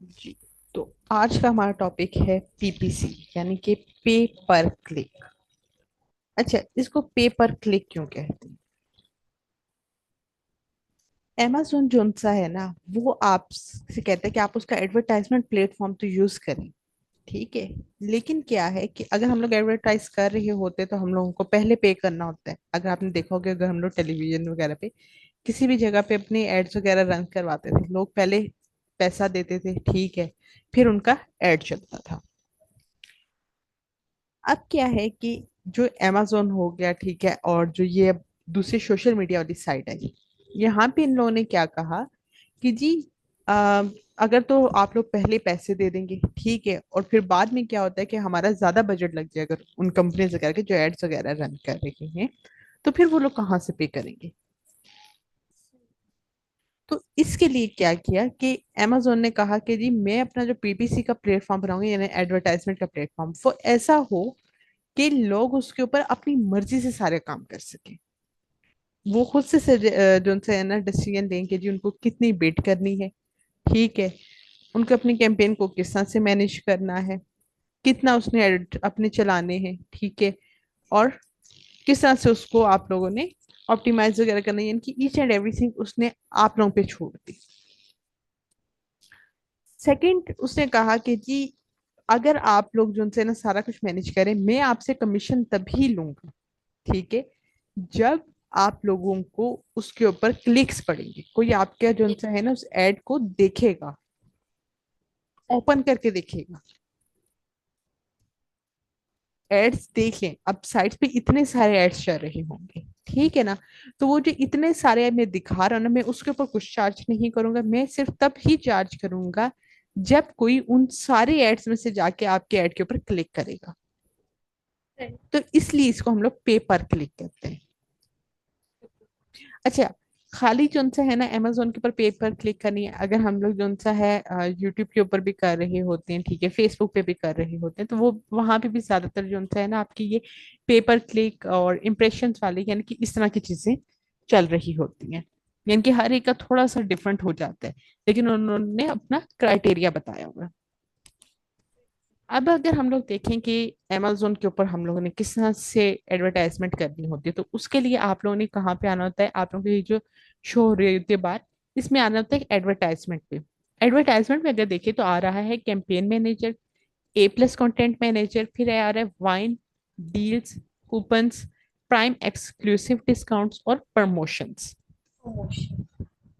जी। तो आज का हमारा टॉपिक है पीपीसी, यानी कि पे पर क्लिक। अच्छा, इसको पे पर क्लिक क्यों कहते हैं? Amazon जोन सा है ना, वो आपसे कहता है कि आप उसका एडवर्टाइजमेंट प्लेटफॉर्म तो यूज करें। ठीक है। लेकिन क्या है कि अगर हम लोग एडवर्टाइज कर रहे होते तो हम लोगों को पहले पे करना होता है। अगर आपने देखा होगा, अगर हम लोग टेलीविजन वगैरह पे किसी भी जगह पे अपनी एड्स वगैरह रन करवाते थे, लोग पहले पैसा देते थे, ठीक है, फिर उनका एड चलता था। अब क्या है कि जो amazon हो गया, ठीक है, और जो ये दूसरी सोशल मीडिया वाली साइट है, यहाँ पे इन लोगों ने क्या कहा कि जी, आ, अगर तो आप लोग पहले पैसे दे देंगे, ठीक है, और फिर बाद में क्या होता है कि हमारा ज्यादा बजट लग जाएगा उन कंपनीज वगैरह के जो एड्स वगैरह रन कर रही हैं, तो फिर वो लोग कहाँ से पे करेंगे? तो इसके लिए क्या किया कि amazon ने कहा कि जी मैं अपना जो पीपीसी का प्लेटफॉर्म बनाऊंगी, यानी एडवर्टाइजमेंट का प्लेटफॉर्म, वो ऐसा हो कि लोग उसके ऊपर अपनी मर्जी से सारे काम कर सके। वो खुद से जो उनसे है ना डिसीजन लेंगे जी उनको कितनी बिड करनी है, ठीक है, उनको अपनी कैंपेन को किस तरह से मैनेज करना है, कितना उसने एड अपने चलाने हैं, ठीक है, और किस तरह से उसको आप लोगों ने ऑप्टिमाइज वगैरह करना है, यानी कि ईच एंड एवरीथिंग उसने आप लोगों पे छोड़ दी। सेकंड, उसने कहा कि जी अगर आप लोग जो उनसे ना सारा कुछ मैनेज करें, मैं आपसे कमीशन तभी लूंगा, ठीक है, जब आप लोगों को उसके ऊपर क्लिक्स पड़ेंगे, कोई आपका जो सा है ना उस एड को देखेगा, ओपन करके देखेगा, एड्स देख लें। अब साइट्स पे इतने सारे एड्स चल रहे होंगे, ठीक है ना, तो वो जो इतने सारे मैं दिखा रहा हूँ ना, मैं उसके ऊपर कुछ चार्ज नहीं करूंगा, मैं सिर्फ तब ही चार्ज करूंगा जब कोई उन सारे एड्स में से जाके आपके एड के ऊपर क्लिक करेगा। तो इसलिए इसको हम लोग पे पर क्लिक कहते हैं। अच्छा, खाली जोन सा है ना अमेजोन के ऊपर पे पर क्लिक करनी है, अगर हम लोग जोन सा है यूट्यूब के ऊपर भी कर रहे होते हैं, ठीक है, फेसबुक पे भी कर रहे होते हैं, तो वो वहां पे भी ज्यादातर जोन सा है ना आपकी ये पे पर क्लिक और इम्प्रेशंस वाले, यानी कि इस तरह की चीजें चल रही होती हैं। यानी कि हर एक का थोड़ा सा डिफरेंट हो जाता है, लेकिन उन्होंने अपना क्राइटेरिया बताया हुआ है। अब अगर हम लोग देखें कि अमेजोन के ऊपर हम लोगों ने किस तरह से एडवर्टाइजमेंट करनी होती है, तो उसके लिए आप लोगों ने कहाँ पे आना होता है, आप लोगों की जो शो हो रही होती है बात, इसमें आना होता है एडवर्टाइजमेंट पे। एडवर्टाइजमेंट में अगर देखें तो आ रहा है कैंपेन मैनेजर, ए प्लस कंटेंट मैनेजर, फिर आ रहा है wine, deals, coupons, prime exclusive discounts और प्रमोशंस।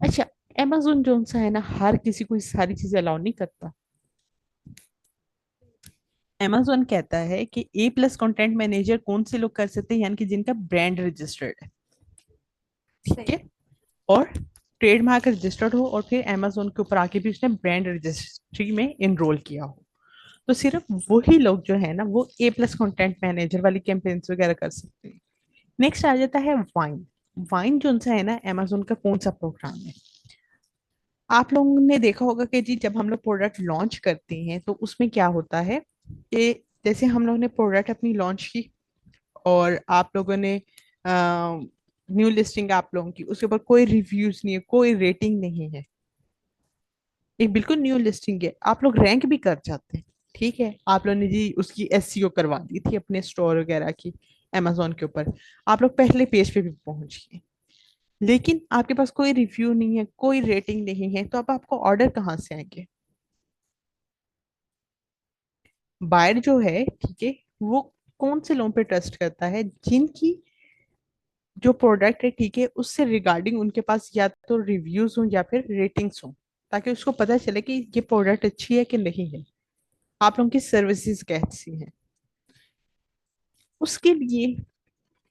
अच्छा, अमेजोन जो सा है ना हर किसी को ये सारी चीजें अलाउ नहीं करता। amazon कहता है कि ए प्लस कंटेंट मैनेजर कौन से लोग कर सकते हैं, यानी कि जिनका ब्रांड रजिस्टर्ड है, ठीक है, और ट्रेडमार्क रजिस्टर्ड हो, और फिर amazon के ऊपर आके भी उसने ब्रांड रजिस्ट्री में इनरोल किया हो, तो सिर्फ वही लोग जो है ना वो ए प्लस कंटेंट मैनेजर वाली कैंपेन्स वगैरह कर सकते हैं। नेक्स्ट आ जाता है वाइन। वाइन जो सा है ना amazon का कौन सा प्रोग्राम है? आप लोगों ने देखा होगा कि जी जब हम लोग प्रोडक्ट लॉन्च करते हैं तो उसमें क्या होता है कि जैसे हम लोगों ने प्रोडक्ट अपनी लॉन्च की, और आप लोगों ने न्यू लिस्टिंग आप लोगों की, उसके ऊपर कोई रिव्यूज नहीं है, कोई रेटिंग नहीं है, एक बिल्कुल न्यू लिस्टिंग है, आप लोग रैंक भी कर जाते हैं, ठीक है, आप लोगों ने जी उसकी एसईओ करवा दी थी अपने स्टोर वगैरह की amazon के ऊपर, आप लोग पहले पेज पे भी पहुंच गए, लेकिन आपके पास कोई रिव्यू नहीं है, कोई रेटिंग नहीं है, तो अब आपको ऑर्डर कहाँ से आएंगे? बायर जो है, ठीक है, वो कौन से लोगों पे ट्रस्ट करता है? जिनकी जो प्रोडक्ट है, ठीक है, उससे रिगार्डिंग उनके पास या तो रिव्यूज हो या फिर रेटिंग्स हो, ताकि उसको पता चले कि ये प्रोडक्ट अच्छी है कि नहीं है, आप लोगों की सर्विसेज कैसी हैं। उसके लिए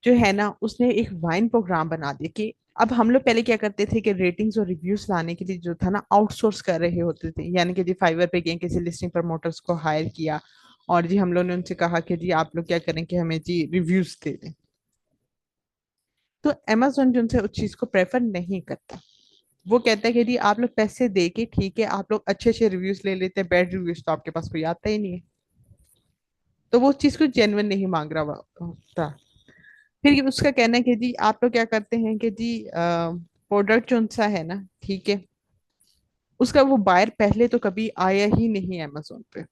जो है ना उसने एक वाइन प्रोग्राम बना दिया कि अब हम लोग पहले क्या करते थे कि रेटिंग्स और रिव्यूज लाने के लिए जो था ना आउटसोर्स कर रहे होते थे, यानी कि जी फाइवर पे गए, किसी लिस्टिंग प्रमोटर्स को हायर किया, और जी हम लोग ने उनसे कहा कि जी आप लोग क्या करें कि हमें जी रिव्यूज दे दें। तो amazon जो उनसे उस चीज को प्रेफर नहीं करता, वो कहता है कि जी आप लोग पैसे दे के, ठीक है, आप लोग अच्छे अच्छे रिव्यूज ले लेते हैं, बैड रिव्यूज तो आपके पास कोई आता ही नहीं है, तो वो उस चीज को जेन्युइन नहीं मांग रहा होता। फिर ये उसका कहना है कि जी आप लोग क्या करते हैं कि जी प्रोडक्ट जो सा है ना, ठीक है, उसका वो बायर पहले तो कभी आया ही नहीं अमेजोन पे,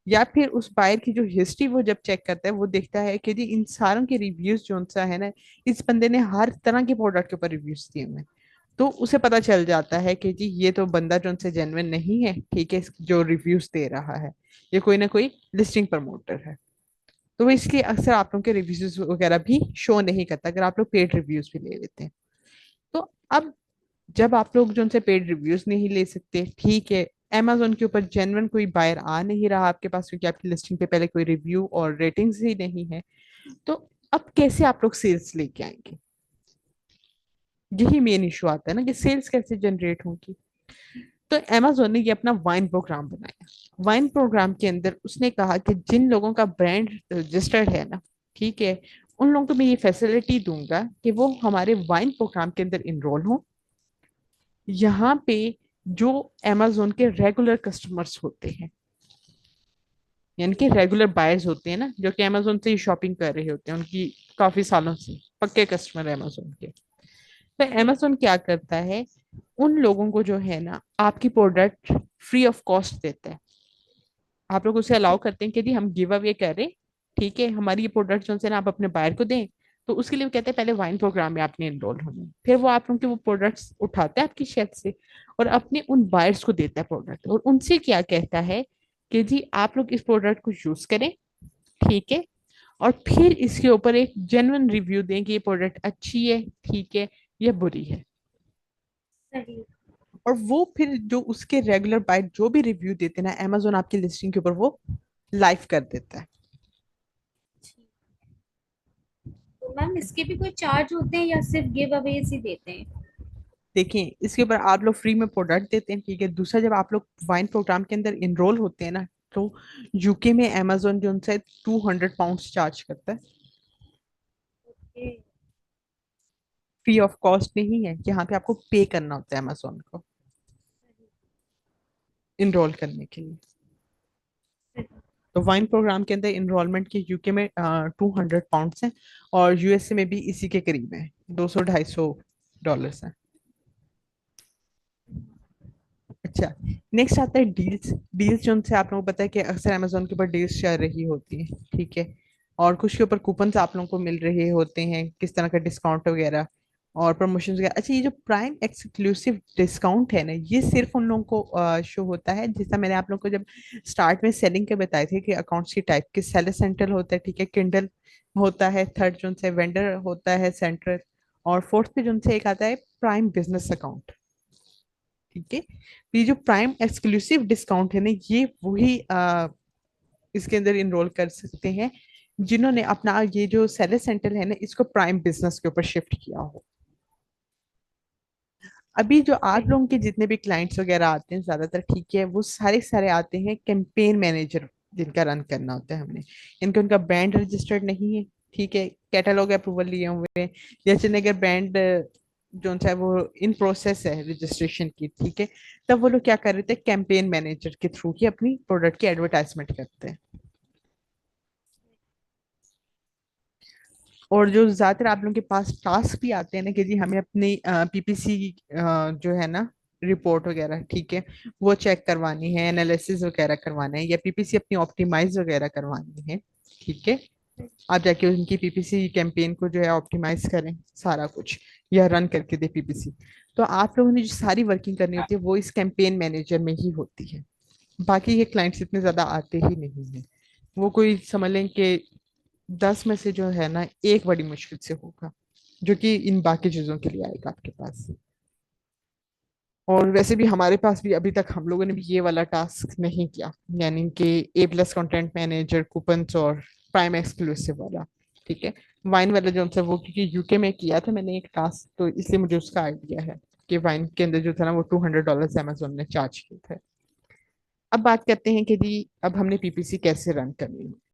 या फिर उस बायर की जो हिस्ट्री वो जब चेक करता है वो देखता है कि जी इन सारों के रिव्यूज जो सा है ना, इस बंदे ने हर तरह के प्रोडक्ट के ऊपर रिव्यूज दिए हुए हैं, तो उसे पता चल जाता है कि जी ये तो बंदा जो उनसे जेन्युइन नहीं है, ठीक है, जो रिव्यूज दे रहा है, ये कोई ना कोई लिस्टिंग प्रमोटर है। तो वो इसलिए अक्सर आप लोगों के रिव्यूज वगैरह भी शो नहीं करता अगर आप लोग पेड रिव्यूज भी ले लेते हैं। तो अब जब आप लोग जो उनसे पेड रिव्यूज नहीं ले सकते, ठीक है, amazon के ऊपर जेन्युइन कोई बायर आ नहीं रहा आपके पास क्योंकि आपकी लिस्टिंग पे पहले कोई रिव्यू और रेटिंग्स ही नहीं है, तो अब कैसे आप लोग सेल्स लेके आएंगे? यही मेन इशू आता है ना कि सेल्स कैसे जनरेट होगी। तो amazon ने ये अपना वाइन प्रोग्राम बनाया। वाइन प्रोग्राम के अंदर उसने कहा कि जिन लोगों का ब्रांड रजिस्टर्ड है ना, ठीक है, उन लोगों को मैं ये फैसिलिटी दूंगा कि वो हमारे वाइन प्रोग्राम के अंदर इनरोल हो। यहाँ पे जो amazon के रेगुलर कस्टमर्स होते हैं, यानी कि रेगुलर बायर्स होते हैं ना, जो कि amazon से ही शॉपिंग कर रहे होते हैं, उनकी काफी सालों से पक्के कस्टमर amazon के, तो amazon क्या करता है, उन लोगों को जो है ना आपकी प्रोडक्ट फ्री ऑफ कॉस्ट देता है। आप लोग उसे अलाउ करते हैं कि जी हम गिव अवे करें, ठीक है, हमारी ये प्रोडक्ट जो है ना आप अपने बायर को दें, तो उसके लिए वो कहते हैं पहले वाइन प्रोग्राम में आपने इनरोल होना है। फिर वो आप लोग के वो प्रोडक्ट्स उठाता है आपकी शेल्फ से और अपने उन बायर्स को देता है प्रोडक्ट, और उनसे क्या कहता है कि जी आप लोग इस प्रोडक्ट को यूज करें, ठीक है, और फिर इसके ऊपर एक जेन्युइन रिव्यू दें कि ये प्रोडक्ट अच्छी है, ठीक है, या बुरी है। सही। और वो फिर जो उसके रेगुलर बायर जो भी रिव्यू देते हैं ना, amazon आपकी लिस्टिंग के ऊपर वो लाइव कर देता है। तो मैम इसके भी कोई चार्ज होते हैं या सिर्फ गिव अवेज ही देते हैं? देखिए इसके ऊपर आप लोग फ्री में प्रोडक्ट देते हैं, ठीक है, दूसरा जब आप लोग वाइन प्रोग्राम के अंदर इनरोल होते हैं ना, तो यूके में अमेजोन जो उनसे £200 चार्ज करता है। ओके। फ्री ऑफ कॉस्ट नहीं है, यहाँ पे आपको पे करना होता है अमेजोन को इनरोल करने के लिए। तो वाइन प्रोग्राम के अंदर इनरोलमेंट के यूके में £200 है, और यूएसए में भी इसी के करीब है, 200-250 डॉलर्स है। अच्छा, नेक्स्ट आता है डील्स। डील्स जो उनसे आप लोगों को पता है कि अक्सर अमेजोन के ऊपर डील्स चल रही होती है, ठीक है, और कुछ के ऊपर कूपन आप लोगों को मिल रहे होते हैं, किस तरह का डिस्काउंट वगैरह और प्रमोशन वगैरह। अच्छा, ये जो प्राइम एक्सक्लूसिव डिस्काउंट है ना, ये सिर्फ उन लोगों को शो होता है, जैसा मैंने आप लोगों को जब स्टार्ट में सेलिंग के बताए थे कि अकाउंट्स की टाइप के सेलर सेंट्रल होता है, ठीक है, किंडल होता है, थर्ड जो से वेंडर होता है सेंट्रल, और फोर्थ पे जो से एक आता है प्राइम बिजनेस अकाउंट, ठीक है। तो ये जो प्राइम एक्सक्लूसिव डिस्काउंट है ना, ये वही इसके अंदर इनरोल कर सकते हैं जिन्होंने अपना ये जो सेलर सेंटर है ना इसको प्राइम बिजनेस के ऊपर शिफ्ट किया हो। अभी जो आप सही। लोगों के जितने भी क्लाइंट्स वगैरह आते हैं ज्यादातर, ठीक है, वो सारे सारे आते हैं कैंपेन मैनेजर जिनका रन करना होता है हमने, इनका उनका ब्रांड रजिस्टर्ड नहीं है, ठीक है, कैटलॉग अप्रूवल लिए हुए हैं, जैसे अगर ब्रांड जो है वो इन प्रोसेस है रजिस्ट्रेशन की, ठीक है, तब वो लोग क्या कर रहे थे, कैंपेन मैनेजर के थ्रू ही अपनी प्रोडक्ट की एडवर्टाइजमेंट करते हैं। और जो ज्यादातर आप लोगों के पास टास्क भी आते हैं ना कि जी हमें अपनी पीपीसी जो है ना रिपोर्ट वगैरह, ठीक है, वो चेक करवानी है, एनालिसिस वगैरह करवाना है, या पीपीसी अपनी ऑप्टिमाइज वगैरह करवानी है, ठीक है, आप जाके उनकी पीपीसी कैंपेन को जो है ऑप्टिमाइज करें सारा कुछ, या रन करके दे पीपीसी, तो आप लोगों ने जो सारी वर्किंग करनी होती है वो इस कैंपेन मैनेजर में ही होती है। बाकी ये क्लाइंट्स इतने ज्यादा आते ही नहीं है, वो कोई समझ लें कि 10 में से जो है ना एक बड़ी मुश्किल से होगा जो कि इन बाकी चीजों के लिए आएगा आपके पास। और वैसे भी हमारे पास भी अभी तक हम लोगों ने भी ये वाला टास्क नहीं किया, यानी कि A+ कंटेंट मैनेजर, कूपन्स और प्राइम एक्सक्लूसिव वाला, ठीक है। वाइन वाला जो था वो क्योंकि यूके में किया था मैंने एक टास्क, तो इसलिए मुझे उसका आइडिया है कि वाइन के अंदर जो था ना वो $200 अमेजोन ने चार्ज किए थे। अब बात करते हैं कि जी अब हमने पीपीसी कैसे रन करनी है।